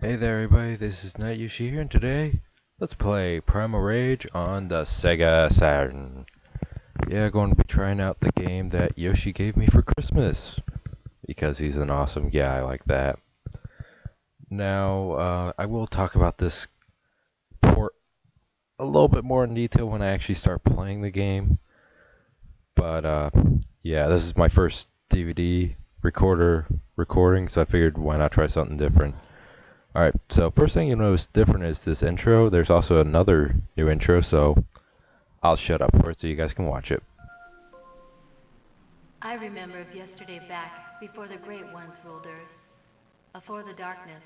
Hey there everybody, this is Night Yoshi here, and today, let's play Primal Rage on the Sega Saturn. Yeah, going to be trying out the game that Yoshi gave me for Christmas, because he's an awesome guy like that. Now, I will talk about this port a little bit more in detail when I actually start playing the game, but yeah, this is my first DVD recording, so I figured why not try something different. Alright, so first thing you notice different is this intro. There's also another new intro, so I'll shut up for it so you guys can watch it. I remember of yesterday back, before the Great Ones ruled Earth. Afore the darkness,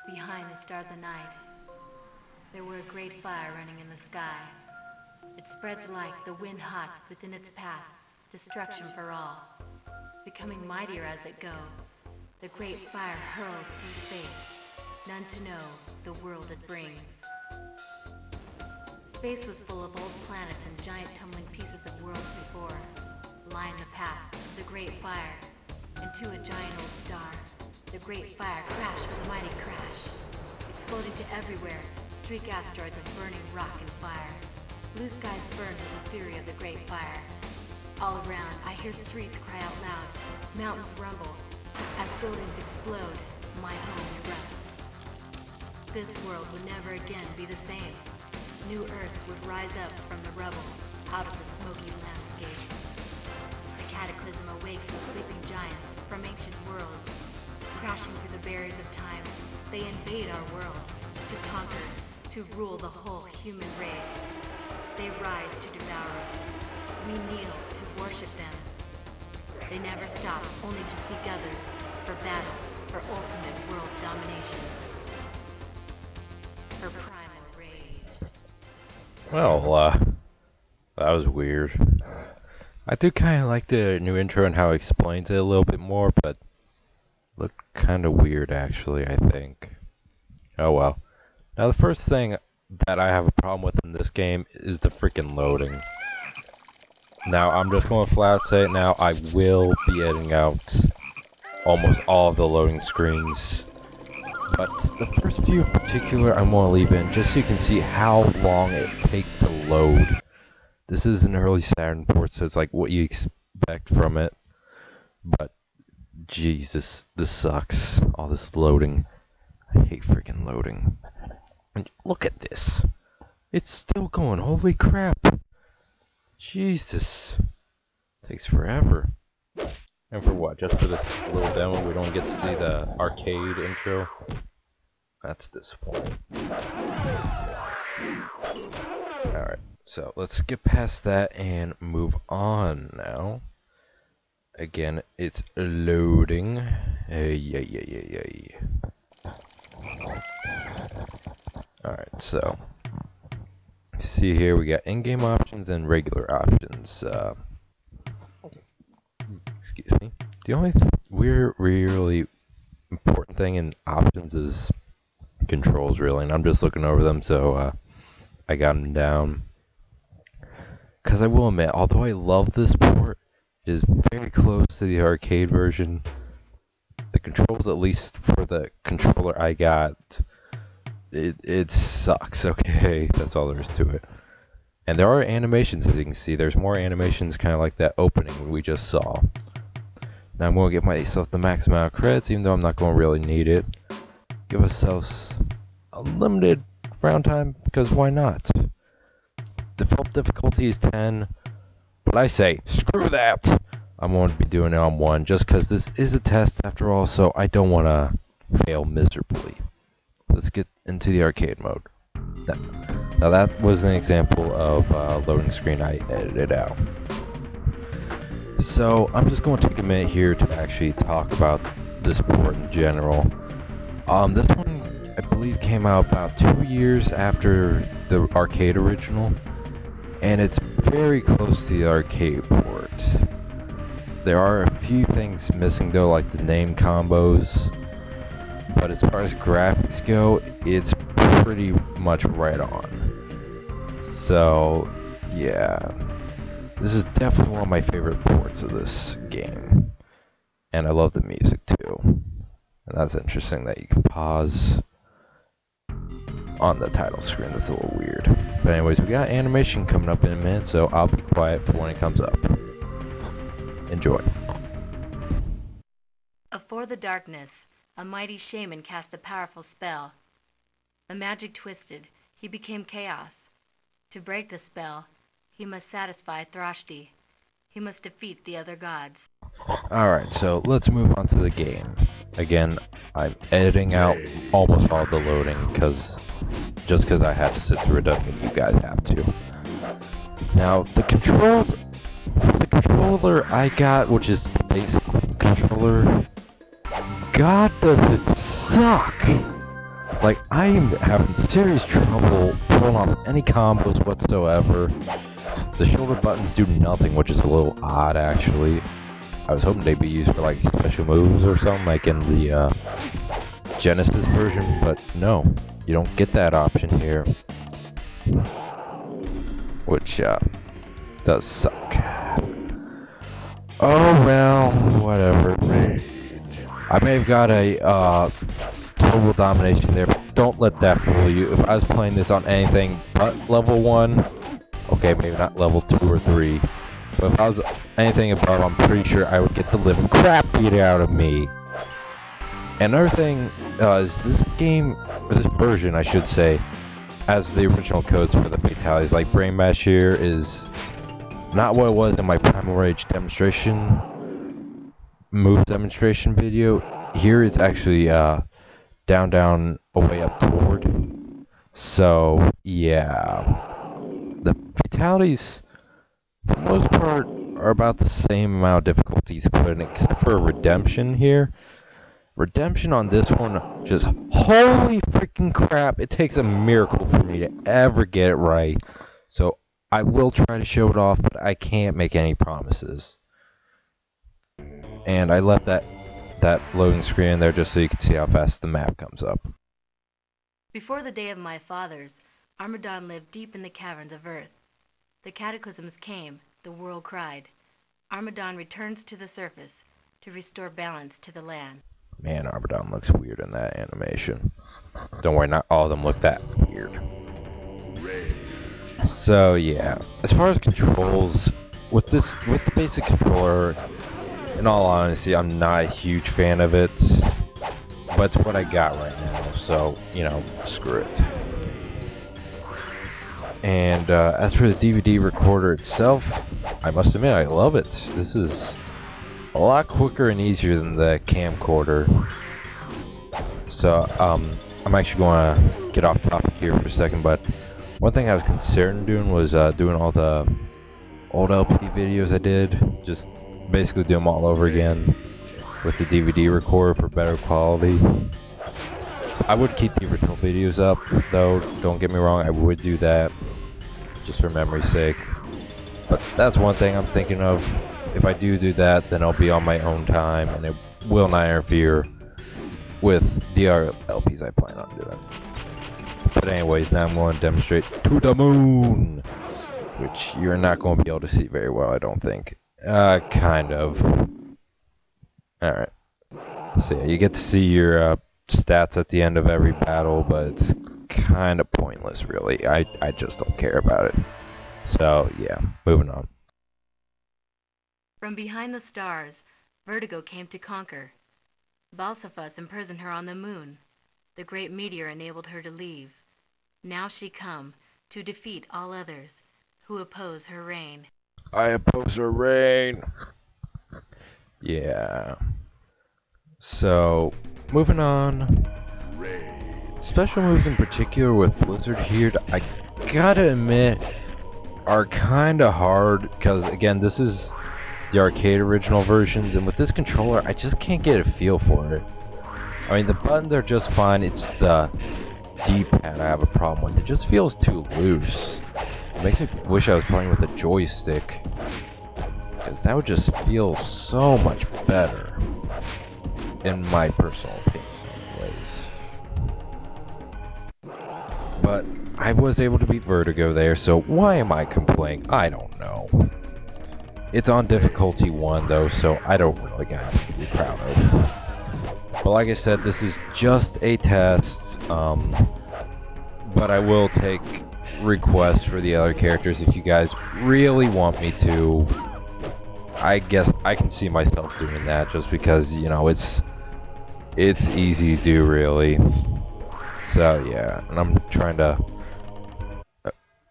behind the stars of night, there were a great fire running in the sky. It spreads like the wind hot within its path, destruction for all. Becoming mightier as it go, the great fire hurls through space, none to know the world it brings. Space was full of old planets and giant tumbling pieces of worlds before, line the path of the great fire, into a giant old star. The great fire crashed with a mighty crash, exploding to everywhere, streak asteroids of burning rock and fire. Blue skies burn with the fury of the great fire. All around, I hear streets cry out loud, mountains rumble, as buildings explode, my home erupts. This world would never again be the same. New Earth would rise up from the rubble, out of the smoky landscape. The cataclysm awakes the sleeping giants from ancient worlds. Crashing through the barriers of time, they invade our world, to conquer, to rule the whole human race. They rise to devour us. We kneel to worship them. They never stop, only to seek others, for battle, for ultimate world domination. For Primal Rage. Well, that was weird. I do kind of like the new intro and how it explains it a little bit more, but looked kind of weird actually, I think. Oh well. Now the first thing that I have a problem with in this game is the freaking loading. Now I'm just going to flat out say it now, I will be editing out almost all of the loading screens. But the first few in particular I'm going to leave in just so you can see how long it takes to load. This is an early Saturn port, so it's like what you expect from it. But Jesus, this sucks. All this loading. I hate freaking loading. And look at this. It's still going. Holy crap. Jesus. Takes forever. And for what? Just for this little demo, we don't get to see the arcade intro? That's disappointing. Alright, so let's skip past that and move on now. Again, it's loading. Alright, so see here we got in-game options and regular options. Excuse me. The only really important thing in options is controls, really, and I'm just looking over them, so I got them down. Because I will admit, although I love this port, it is very close to the arcade version. The controls, at least for the controller I got, it sucks, okay? That's all there is to it. And there are animations, as you can see. There's more animations kind of like that opening we just saw. Now I'm going to give myself the max amount of credits, even though I'm not going to really need it. Give ourselves a limited round time, because why not? Default difficulty is 10, but I say, screw that! I'm going to be doing it on 1, just because this is a test after all, so I don't want to fail miserably. Let's get into the arcade mode. Now that was an example of a loading screen I edited out. So I'm just going to take a minute here to actually talk about this port in general. This one, I believe, came out about 2 years after the arcade original, and it's very close to the arcade port. There are a few things missing though, like the name combos, but as far as graphics go, it's pretty much right on. So, yeah. This is definitely one of my favorite ports of this game. And I love the music too. And that's interesting that you can pause on the title screen. That's a little weird. But anyways, we got animation coming up in a minute, so I'll be quiet for when it comes up. Enjoy. Afore the darkness, a mighty shaman cast a powerful spell. The magic twisted, he became chaos. To break the spell, he must satisfy Thrashti. He must defeat the other gods. Alright, so let's move on to the game. Again, I'm editing out almost all the loading just because I had to sit through it, and you guys have to. Now, the controls for the controller I got, which is the basic controller, God does it suck! Like, I am having serious trouble pulling off any combos whatsoever. The shoulder buttons do nothing, which is a little odd actually. I was hoping they'd be used for like special moves or something like in the Genesis version, but no, you don't get that option here. Which does suck. Oh well, whatever. I may have got a total domination there, but don't let that fool you. If I was playing this on anything but level 1, okay, maybe not level 2 or 3, but if I was anything above, I'm pretty sure I would get the living crap beat out of me. Another thing is this game, or this version I should say, has the original codes for the fatalities. Like Brain Mash here is not what it was in my Primal Rage demonstration, move demonstration video. Here it's actually down, down, away, up, toward. So yeah, the fatalities for the most part are about the same amount of difficulties to put in, except for redemption here. Redemption on this one, just holy freaking crap, it takes a miracle for me to ever get it right. So I will try to show it off, but I can't make any promises. And I left that loading screen in there just so you can see how fast the map comes up. Before the day of my fathers, Armadon lived deep in the caverns of Earth. The cataclysms came, the world cried. Armadon returns to the surface to restore balance to the land. Man, Armadon looks weird in that animation. Don't worry, not all of them look that weird. So yeah, as far as controls, with the basic controller, in all honesty, I'm not a huge fan of it, but it's what I got right now, so, you know, screw it. And as for the DVD recorder itself, I must admit, I love it. This is a lot quicker and easier than the camcorder. So, I'm actually going to get off topic here for a second, but one thing I was considering doing was doing all the old LP videos I did, just basically do them all over again with the DVD recorder for better quality. I would keep the original videos up though, don't get me wrong, I would do that just for memory's sake. But that's one thing I'm thinking of. If I do that, then I'll be on my own time and it will not interfere with the other LPs I plan on doing. But anyways, now I'm going to demonstrate to the moon, which you're not going to be able to see very well, I don't think. Kind of. Alright. So yeah, you get to see your stats at the end of every battle, but it's kind of pointless, really. I just don't care about it. So yeah, moving on. From behind the stars, Vertigo came to conquer. Balsaphus imprisoned her on the moon. The great meteor enabled her to leave. Now she come to defeat all others who oppose her reign. I oppose her reign. Yeah. So, moving on. Special moves in particular with Blizzard here, I gotta admit, are kinda hard, because again, this is the arcade original versions, and with this controller, I just can't get a feel for it. I mean, the buttons are just fine, it's the D-pad I have a problem with. It just feels too loose. It makes me wish I was playing with a joystick, because that would just feel so much better, in my personal opinion anyways. But I was able to beat Vertigo there, so why am I complaining? I don't know. It's on difficulty 1 though, so I don't really got anything to be proud of. But like I said, this is just a test. but I will take requests for the other characters if you guys really want me to. I guess I can see myself doing that just because, you know, it's easy to do, really. So yeah, and I'm trying to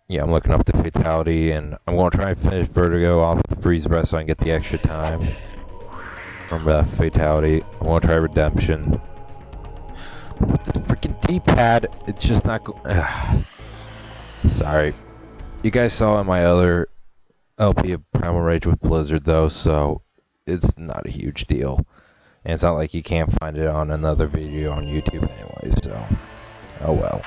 yeah, I'm looking up the Fatality, and I'm going to try and finish Vertigo off with the Freeze Breath so I can get the extra time from the Fatality. I'm going to try Redemption. With the freaking D-pad, it's just not Sorry. You guys saw in my other LP of Primal Rage with Blizzard, though, so it's not a huge deal. And it's not like you can't find it on another video on YouTube anyway, so oh well.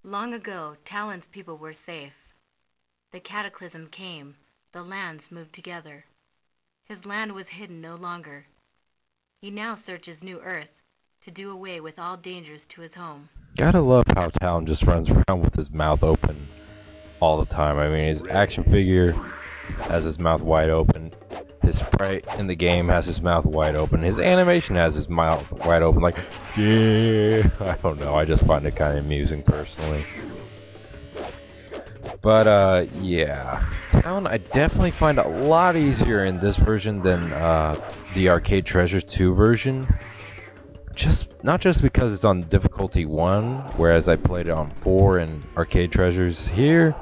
Long ago, Talon's people were safe. The cataclysm came, the lands moved together. His land was hidden no longer. He now searches New Earth to do away with all dangers to his home. Gotta love how Talon just runs around with his mouth open all the time. I mean, his action figure has his mouth wide open. His sprite in the game has his mouth wide open. His animation has his mouth wide open, like, yeah. I don't know. I just find it kind of amusing personally. But yeah, Talon I definitely find a lot easier in this version than the Arcade Treasures 2 version. Not just because it's on difficulty 1, whereas I played it on 4 in Arcade Treasures. Here,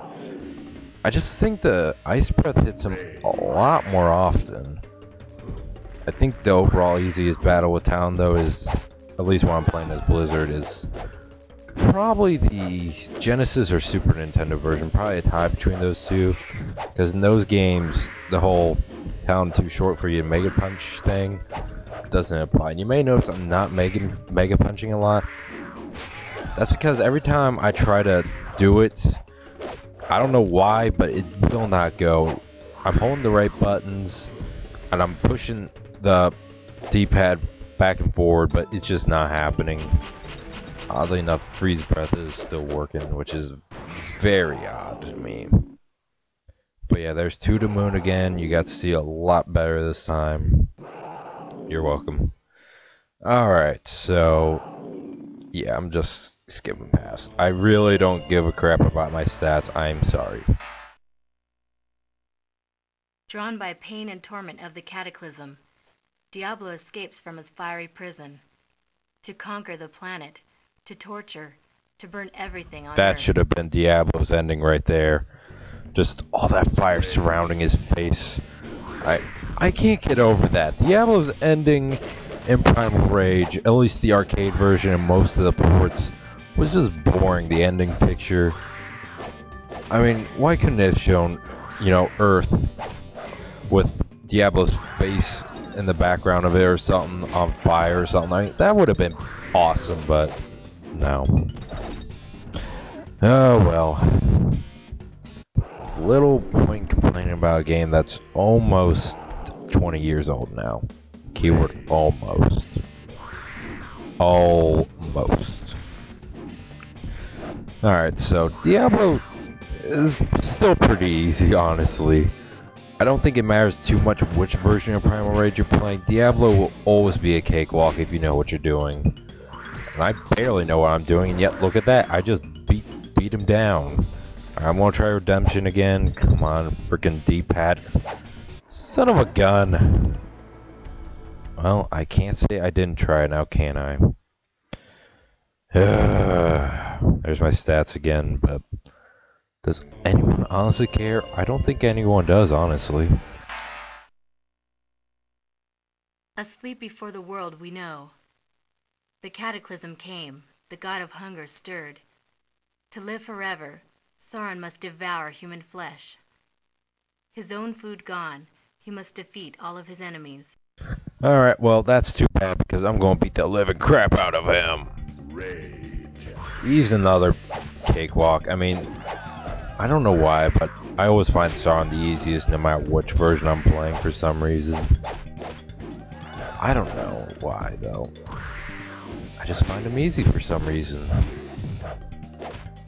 I just think the Ice Breath hits him a lot more often. I think the overall easiest battle with Talon, though, is, at least when I'm playing as Blizzard, is probably the Genesis or Super Nintendo version. Probably a tie between those two. Because in those games, the whole Talon too short for you to Mega Punch thing doesn't apply. And you may notice I'm not Mega Punching a lot. That's because every time I try to do it, I don't know why, but it will not go. I'm holding the right buttons, and I'm pushing the D-pad back and forward, but it's just not happening. Oddly enough, Freeze Breath is still working, which is very odd to me. But yeah, there's To the Moon again. You got to see a lot better this time. You're welcome. Alright, so yeah, I'm just skipping past. I really don't give a crap about my stats. I'm sorry. Drawn by pain and torment of the cataclysm, Diablo escapes from his fiery prison. To conquer the planet, to torture, to burn everything on That Earth. should have been Diablo's ending right there. Just all that fire surrounding his face. I can't get over that. Diablo's ending in Primal Rage, at least the arcade version and most of the ports, was just boring, the ending picture. I mean, why couldn't it have shown, you know, Earth with Diablo's face in the background of it or something on fire or something? I mean, that would have been awesome, but no. Oh well. Little point complaining about a game that's almost 20 years old now. Keyword almost. Almost. Alright, so Diablo is still pretty easy, honestly. I don't think it matters too much which version of Primal Rage you're playing. Diablo will always be a cakewalk if you know what you're doing. And I barely know what I'm doing, and yet look at that. I just beat him down. I'm gonna try Redemption again. Come on, freaking D-pad. Son of a gun. Well, I can't say I didn't try now, can I? There's my stats again, but does anyone honestly care? I don't think anyone does, honestly. Asleep before the world we know. The cataclysm came, the god of hunger stirred. To live forever, Sauron must devour human flesh. His own food gone, he must defeat all of his enemies. Alright, well, that's too bad because I'm gonna beat the living crap out of him. Rage. He's another cakewalk. I mean, I don't know why, but I always find Sauron the easiest no matter which version I'm playing for some reason. I don't know why, though. I just find him easy for some reason.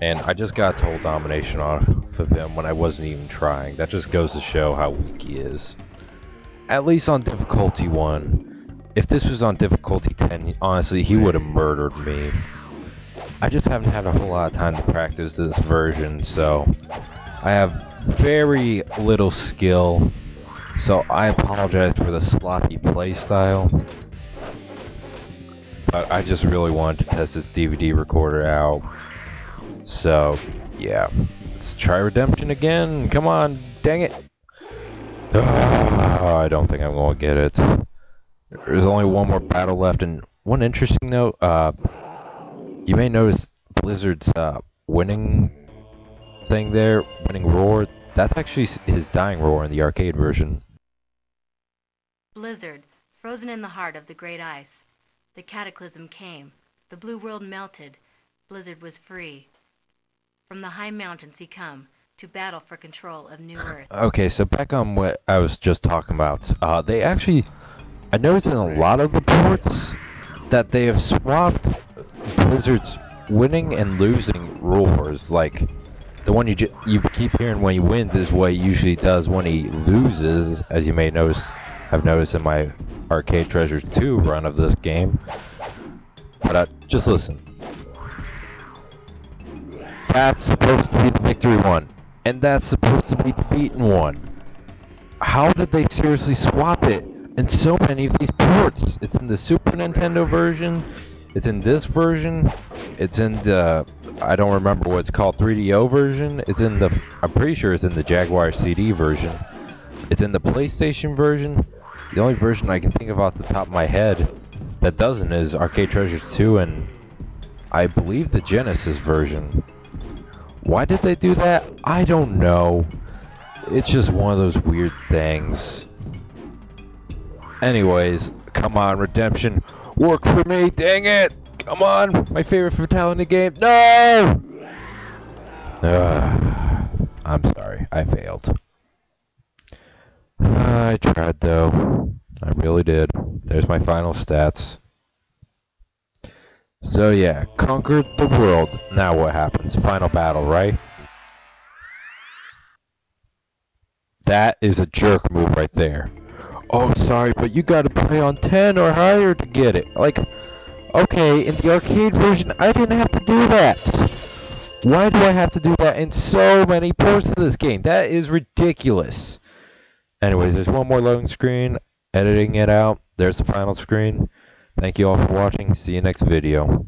And I just got total domination off of him when I wasn't even trying. That just goes to show how weak he is. At least on difficulty 1. If this was on difficulty 10, honestly, he would have murdered me. I just haven't had a whole lot of time to practice this version, so I have very little skill. So I apologize for the sloppy playstyle. But I just really wanted to test this DVD recorder out. So, yeah. Let's try Redemption again. Come on, dang it. I don't think I'm going to get it. There's only one more battle left. And one interesting note, you may notice Blizzard's winning thing there, winning roar. That's actually his dying roar in the arcade version. Blizzard, frozen in the heart of the great ice. The cataclysm came. The blue world melted. Blizzard was free. From the high mountains he come to battle for control of New Earth. Okay, so back on what I was just talking about. They actually, I noticed in a lot of the ports that they have swapped Blizzard's winning and losing roars. Like, the one you keep hearing when he wins is what he usually does when he loses, as you may notice. I've noticed in my Arcade Treasures 2 run of this game. But just listen. That's supposed to be the victory one. And that's supposed to be the beaten one. How did they seriously swap it in so many of these ports? It's in the Super Nintendo version. It's in this version. It's in the, I don't remember what it's called, 3DO version. It's in the, I'm pretty sure it's in the Jaguar CD version. It's in the PlayStation version. The only version I can think of off the top of my head that doesn't is Arcade Treasures 2 and I believe the Genesis version. Why did they do that? I don't know. It's just one of those weird things. Anyways, come on, Redemption. Work for me, dang it! Come on, my favorite fatality game. No! I'm sorry, I failed. I tried though. I really did. There's my final stats. So yeah, conquered the world. Now what happens? Final battle, right? That is a jerk move right there. Oh, sorry, but you gotta play on 10 or higher to get it. Like, okay, in the arcade version, I didn't have to do that. Why do I have to do that in so many ports of this game? That is ridiculous. Anyways, there's one more loading screen. Editing it out. There's the final screen. Thank you all for watching. See you next video.